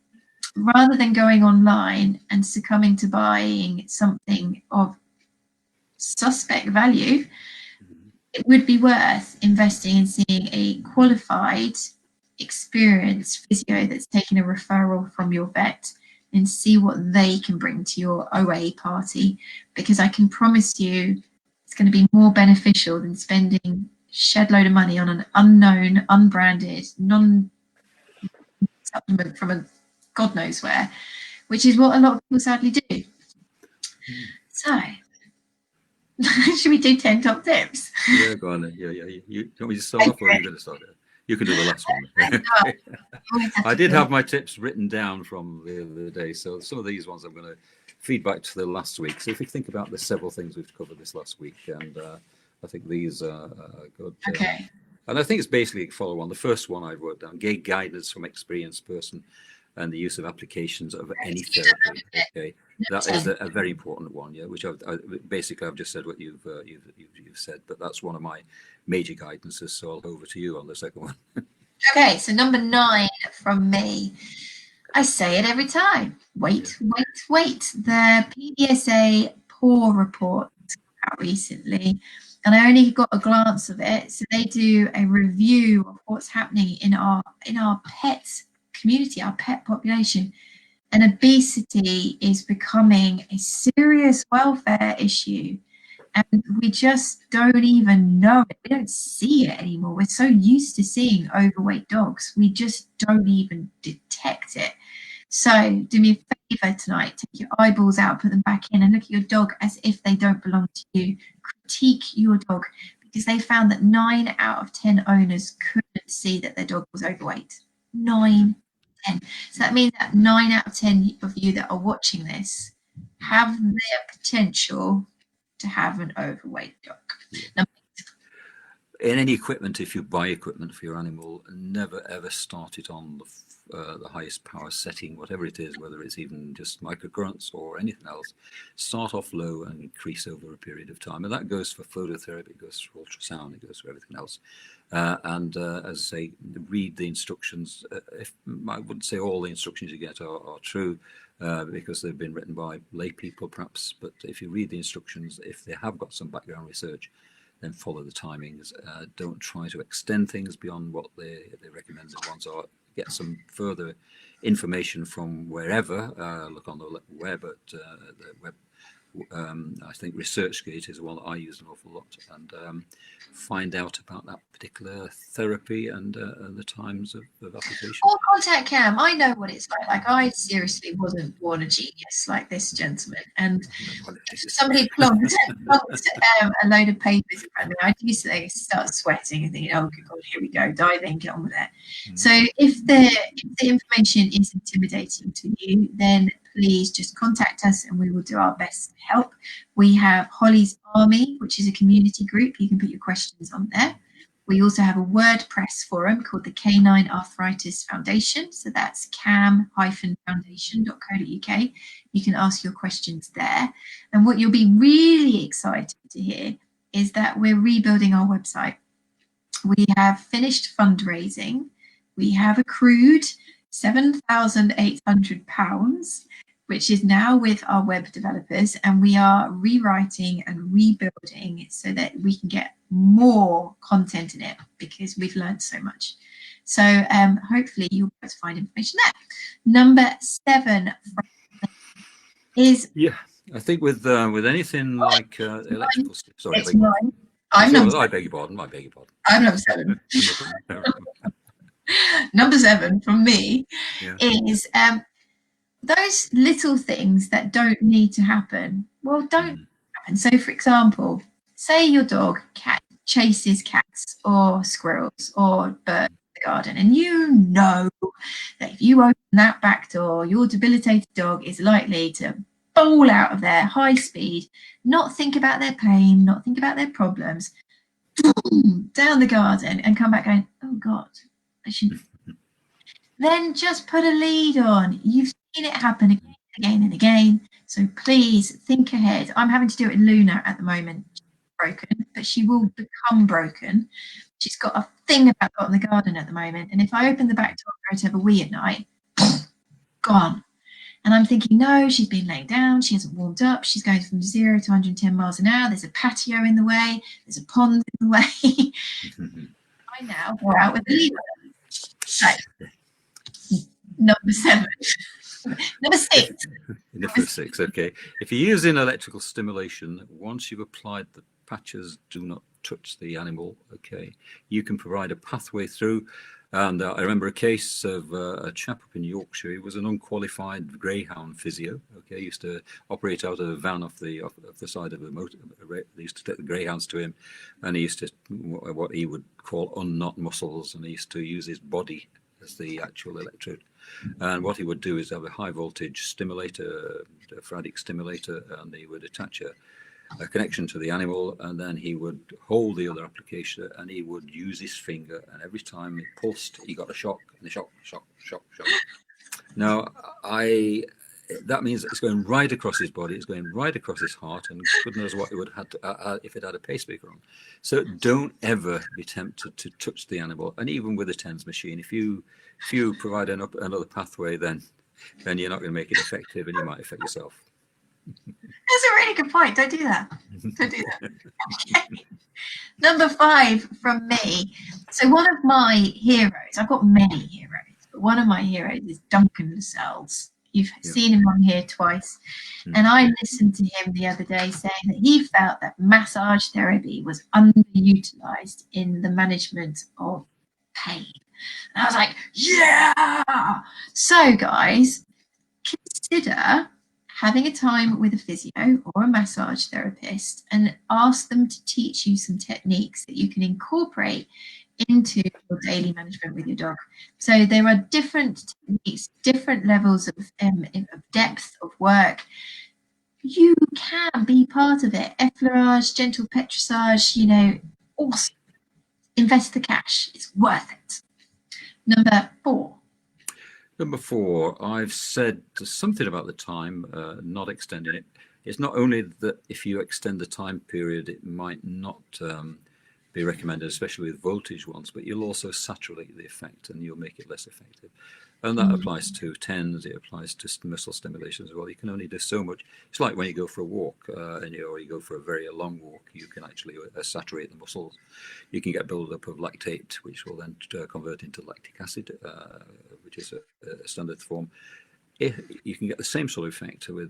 A: rather than going online and succumbing to buying something of suspect value, it would be worth investing in seeing a qualified, experienced physio that's taken a referral from your vet and see what they can bring to your OA party, because I can promise you it's going to be more beneficial than spending a shed load of money on an unknown, unbranded, non-supplement from a God knows where, which is what a lot of people sadly do. So Should we do 10 top tips?
B: Yeah, go on then. Yeah. You want me to start off, or are you going to start it? You can do the last one. I did have my tips written down from the other day, so some of these ones I'm going to feed back to the last week. So if you think about the several things we've covered this last week, and I think these are good.
A: Okay.
B: And I think it's basically follow on. The first one I wrote down: gave guidance from experienced person and the use of applications of any therapy. Okay, that is a very important one. Yeah, which I've just said what you've said, but that's one of my major guidances. So I'll go over to you on the second one.
A: Okay, so number 9 from me. I say it every time. Wait. The PDSA PAW report out recently, and I only got a glance of it. So they do a review of what's happening in our pet community, our pet population, and obesity is becoming a serious welfare issue. And we just don't even know it. We don't see it anymore. We're so used to seeing overweight dogs. We just don't even detect it. So do me a favor tonight, take your eyeballs out, put them back in, and look at your dog as if they don't belong to you. Critique your dog, because they found that 9 out of 10 owners couldn't see that their dog was overweight. 9, 10. So that means that 9 out of 10 of you that are watching this have their potential to have an overweight dog.
B: In any equipment, if you buy equipment for your animal, never ever start it on the highest power setting, whatever it is, whether it's even just microcurrents or anything else. Start off low and increase over a period of time. And that goes for phototherapy, it goes for ultrasound, it goes for everything else. And as I say, read the instructions. I wouldn't say all the instructions you get are true, because they've been written by lay people perhaps, but if you read the instructions, if they have got some background research, then follow the timings. Don't try to extend things beyond what they recommend the ones are. Get some further information from wherever. Look on the web at the web. I think ResearchGate is one that I use an awful lot, and find out about that particular therapy and the times of application.
A: Or contact Cam. I know what it's like. Like, I seriously wasn't born a genius like this gentleman, and somebody plunked a load of papers in front of me. I used to start sweating and thinking, "Oh God, here we go, dive in, get on with it." So if the information is intimidating to you, then please just contact us and we will do our best to help. We have Holly's Army, which is a community group. You can put your questions on there. We also have a WordPress forum called the Canine Arthritis Foundation. So that's cam-foundation.co.uk. You can ask your questions there. And what you'll be really excited to hear is that we're rebuilding our website. We have finished fundraising. We have accrued £7,800, which is now with our web developers, and we are rewriting and rebuilding so that we can get more content in it, because we've learned so much. So hopefully you'll be able to find information there. Number 7 is...
B: Yeah, I think with anything like electrical... Sorry, I beg your pardon.
A: I'm number 7. Number 7 from me is... those little things that don't need to happen, well, don't happen. So, for example, say your dog chases cats or squirrels or birds in the garden, and you know that if you open that back door, your debilitated dog is likely to bowl out of there high speed, not think about their pain, not think about their problems, boom, down the garden, and come back going, "Oh God, I shouldn't." Then just put a lead on. You've seen it happen again and again. So please think ahead. I'm having to do it in Luna at the moment. She's broken, but she will become broken. She's got a thing about got in the garden at the moment. And if I open the back door and go to have a wee at night, gone. And I'm thinking, no, she's been laying down. She hasn't warmed up. She's going from 0 to 110 miles an hour. There's a patio in the way. There's a pond in the way. I now go out with a lead on. So, number 7. Number 6.
B: Number 6, okay. If you're using electrical stimulation, once you've applied the patches, do not touch the animal, okay. You can provide a pathway through, And I remember a case of a chap up in Yorkshire. He was an unqualified greyhound physio. Okay, he used to operate out of a van off the side of a motor. They used to take the greyhounds to him, and he used to what he would call unknot muscles, and he used to use his body as the actual electrode. And what he would do is have a high voltage stimulator, a faradic stimulator, and he would attach a connection to the animal, and then he would hold the other application and he would use his finger, and every time it pulsed he got a shock, and a shock. Now that means it's going right across his body, it's going right across his heart, and God knows what it would have if it had a pacemaker on. So don't ever be tempted to touch the animal. And even with a TENS machine, if you provide another pathway, then you're not going to make it effective, and you might affect yourself.
A: That's a really good point. Don't do that. Don't do that. Okay. Number 5 from me. So one of my heroes, I've got many heroes, but one of my heroes is Duncan Lascelles. You've seen him on here twice. And I listened to him the other day saying that he felt that massage therapy was underutilized in the management of pain. And I was like, yeah! So guys, consider having a time with a physio or a massage therapist and ask them to teach you some techniques that you can incorporate into your daily management with your dog. So there are different techniques, different levels of depth of work. You can be part of it. Effleurage, gentle petrissage, awesome. Invest the cash. It's worth it. Number 4.
B: Number 4, I've said something about the time, not extending it. It's not only that if you extend the time period, it might not be recommended, especially with voltage ones, but you'll also saturate the effect and you'll make it less effective. And that applies to TENS, it applies to muscle stimulation as well. You can only do so much. It's like when you go for a walk or you go for a very long walk, you can actually saturate the muscles. You can get buildup of lactate, which will then convert into lactic acid, which is a standard form. You can get the same sort of effect with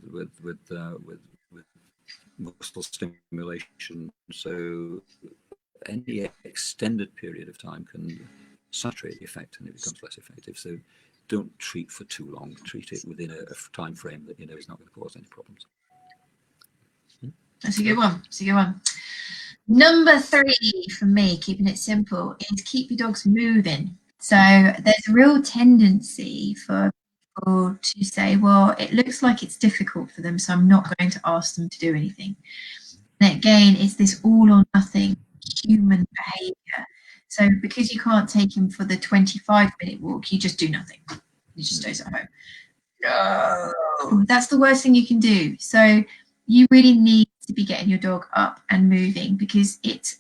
B: muscle stimulation. So any extended period of time can saturate the effect and it becomes less effective. So don't treat for too long. Treat it within a time frame that is not going to cause any problems.
A: That's a good one. That's a good one. Number 3 for me, keeping it simple, is keep your dogs moving. So there's a real tendency for people to say, well, it looks like it's difficult for them, so I'm not going to ask them to do anything. And again, it's this all or nothing human behavior. So because you can't take him for the 25-minute walk, you just do nothing. You just stays at home. No, that's the worst thing you can do. So you really need to be getting your dog up and moving because it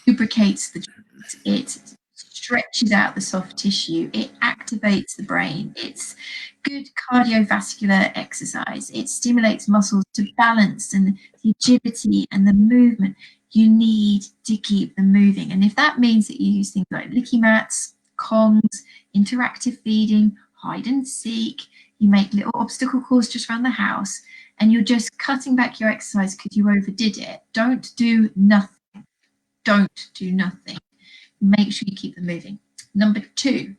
A: lubricates the joints, it stretches out the soft tissue, it activates the brain, it's good cardiovascular exercise, it stimulates muscles to balance and the agility and the movement. You need to keep them moving. And if that means that you use things like licky mats, Kongs, interactive feeding, hide and seek, you make little obstacle courses just around the house, and you're just cutting back your exercise because you overdid it, don't do nothing. Don't do nothing. Make sure you keep them moving. Number 2.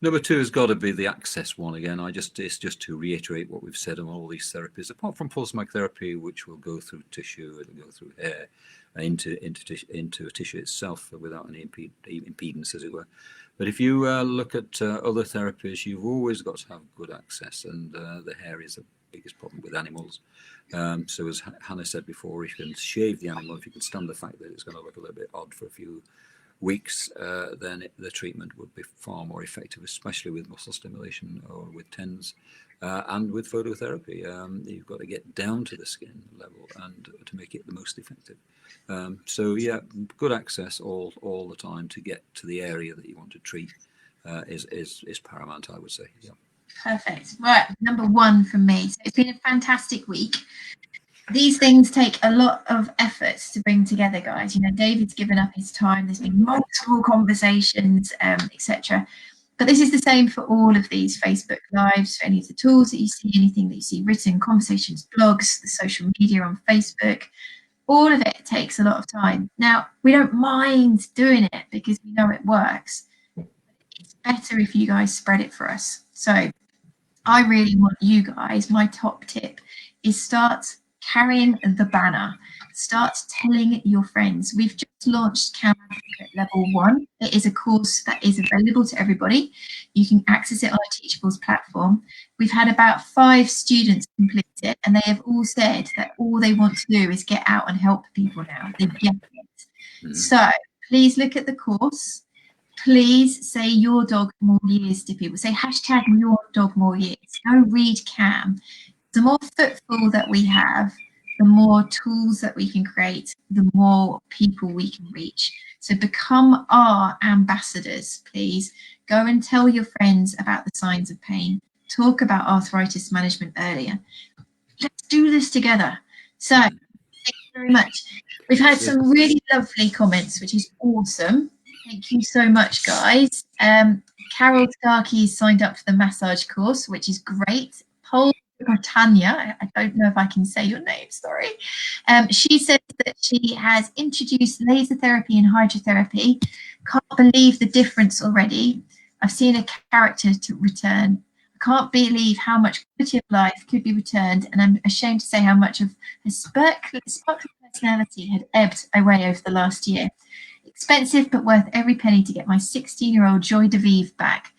B: Number 2 has got to be the access one again. It's just to reiterate what we've said on all these therapies, apart from pulse microtherapy, which will go through tissue, it'll go through hair, into a tissue itself without any impedance, as it were. But if you look at other therapies, you've always got to have good access, and the hair is the biggest problem with animals. So as Hannah said before, if you can shave the animal, if you can stand the fact that it's going to look a little bit odd for a few weeks, then the treatment would be far more effective, especially with muscle stimulation or with TENS and with phototherapy. You've got to get down to the skin level and to make it the most effective. So yeah, good access all the time to get to the area that you want to treat is paramount, I would say. Yeah.
A: Perfect. Right, number 1 from me. So it's been a fantastic week. These things take a lot of efforts to bring together, guys. David's given up his time. There's been multiple conversations, etc. But this is the same for all of these Facebook Lives, for any of the tools that you see, anything that you see written, conversations, blogs, the social media on Facebook. All of it takes a lot of time. Now, we don't mind doing it because we know it works. better if you guys spread it for us. So I really want you guys, my top tip is start carrying the banner. Start telling your friends. We've just launched CAM Advocate Level 1. It is a course that is available to everybody. You can access it on a Teachables platform. We've had about 5 students complete it, and they have all said that all they want to do is get out and help people now. They get it. So please look at the course. Please say your dog more years to people. Say hashtag your dog more years. Go read CAM. The more footfall that we have, the more tools that we can create, the more people we can reach. So become our ambassadors, please. Go and tell your friends about the signs of pain. Talk about arthritis management earlier. Let's do this together. So thank you very much. We've had some really lovely comments, which is awesome. Thank you so much, guys. Carol Starkey signed up for the massage course, which is great. Paul Britannia, I don't know if I can say your name, sorry. She says that she has introduced laser therapy and hydrotherapy. Can't believe the difference already. I've seen a character to return. I can't believe how much quality of life could be returned, and I'm ashamed to say how much of her sparkling personality had ebbed away over the last year. Expensive, but worth every penny to get my 16-year-old joy de vivre back.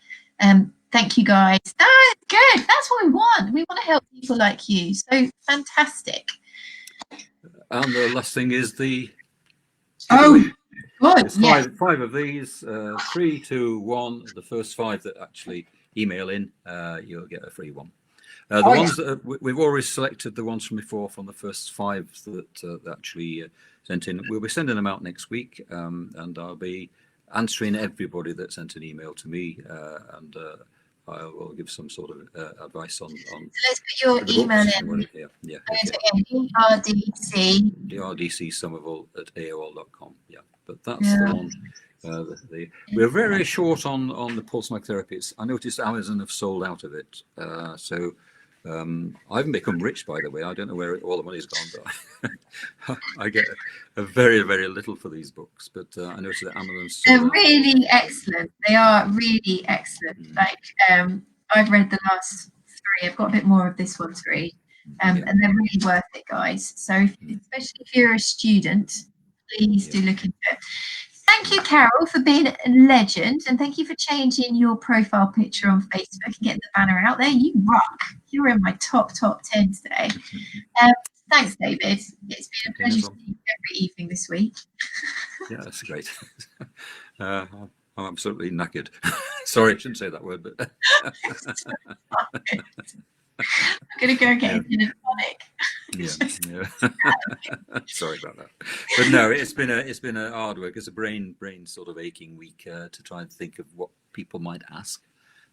A: Thank you, guys. That's good. That's what we want. We want to help people like you. So fantastic.
B: And the last thing is the...
A: Oh, good.
B: There's five of these, 3, 2, 1. The first 5 that actually email in, you'll get a free one. The ones that we've already selected, the ones from before, from the first 5 that actually sent in. We'll be sending them out next week, and I'll be answering everybody that sent an email to me, and I will give some sort of advice on. So
A: let's put your email in.
B: Yeah. DRDC Somerville at AOL.com. Yeah, but that's the one. We're very short on the pulse microtherapy. I noticed Amazon have sold out of it, so I haven't become rich, by the way. I don't know where all the money's gone, but I get a very, very little for these books. But I noticed that Amazon's
A: they're really excellent. They are really excellent. Like I've read the last 3. I've got a bit more of this one to read, and they're really worth it, guys. So especially if you're a student, please do look into it. Thank you, Carol, for being a legend, and thank you for changing your profile picture on Facebook and getting the banner out there. You rock. You're in my top 10 today. Thanks, David. It's been a pleasure to see you every evening this week.
B: Yeah, that's great. I'm absolutely knackered. Sorry, I shouldn't say that word, but
A: I'm going to go get a gin and tonic.
B: Yeah. Sorry about that. But no, it's been a hard work. It's a brain sort of aching week to try and think of what people might ask,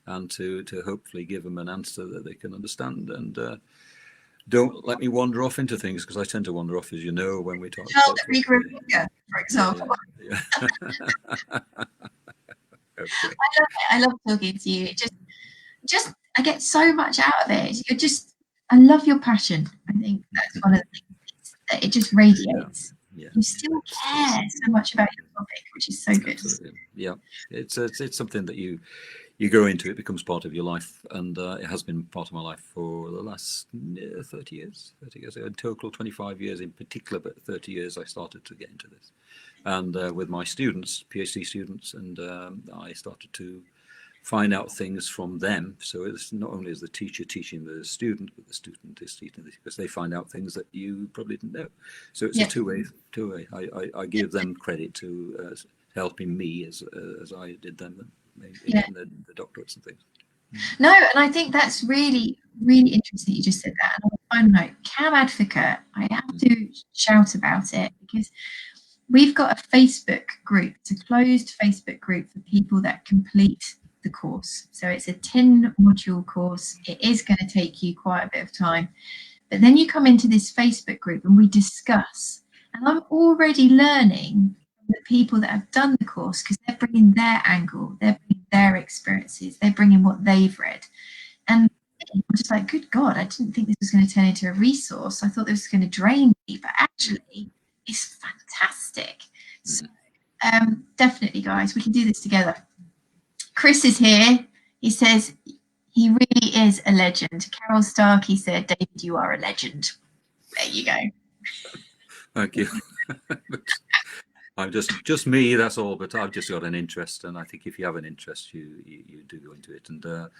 B: and to hopefully give them an answer that they can understand. And don't let me wander off into things, because I tend to wander off, as you know, when we talk.
A: For example.
B: Yeah. Okay.
A: I love talking to you. Just I get so much out of it. I love your passion. I think that's one of the things that it just radiates. Yeah. You still care so much about your topic, which is so good.
B: Absolutely. Yeah, it's something that you go into. It becomes part of your life, and it has been part of my life for the last 30 years. In total, 25 years in particular, but 30 years I started to get into this, and with my students, PhD students, and I started to find out things from them. So it's not only as the teacher teaching the student, but the student is teaching this, because they find out things that you probably didn't know. So it's a two-way. I give them credit to helping me as I did them in the doctorates and things.
A: No, and I think that's really, really interesting that you just said that. And on a phone note, CAM Advocate, I have to shout about it, because we've got a Facebook group. It's a closed Facebook group for people that complete the course. So it's a 10-module course. It is going to take you quite a bit of time, but then you come into this Facebook group and we discuss, and I'm already learning from the people that have done the course, because they're bringing their angle, they're bringing their experiences, they're bringing what they've read, and I'm just like, good God, I didn't think this was going to turn into a resource. I thought this was going to drain me, but actually it's fantastic. So definitely, guys, we can do this together. Chris is here. He says he really is a legend. Carol Starkey said, David, you are a legend. There you go.
B: Thank you. I'm just me, that's all, but I've just got an interest, and I think if you have an interest, you do go into it. And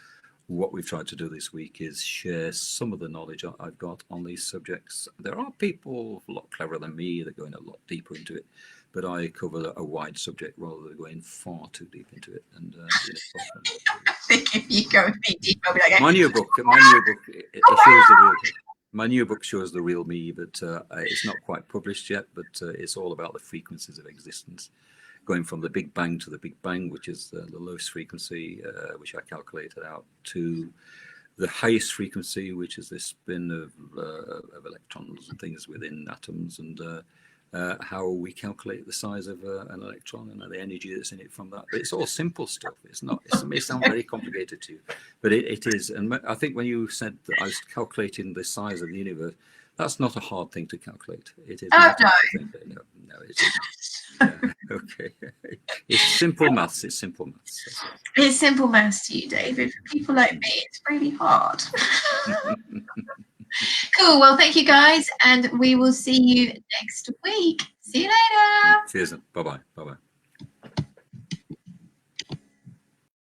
B: what we've tried to do this week is share some of the knowledge I've got on these subjects. There are people a lot cleverer than me that go in a lot deeper into it, but I cover a wide subject rather than going far too deep into it. And
A: I think if you go deep, I'll be like,
B: my new book, my new book shows the real me, but it's not quite published yet. But it's all about the frequencies of existence, going from the Big Bang to the Big Bang, which is the lowest frequency, which I calculated out, to the highest frequency, which is this spin of electrons and things within atoms, and how we calculate the size of an electron and the energy that's in it from that. But it's all simple stuff. It's not. It may sound very complicated to you, but it is. And I think when you said that I was calculating the size of the universe, that's not a hard thing to calculate. It is.
A: oh,
B: no, it isn't. Yeah, okay. It's simple maths. It's simple maths.
A: It's simple maths to you, David. For people like me, it's really hard. Cool. Well, thank you, guys, and we will see you next week. See you later.
B: Cheers. Bye-bye. Bye-bye.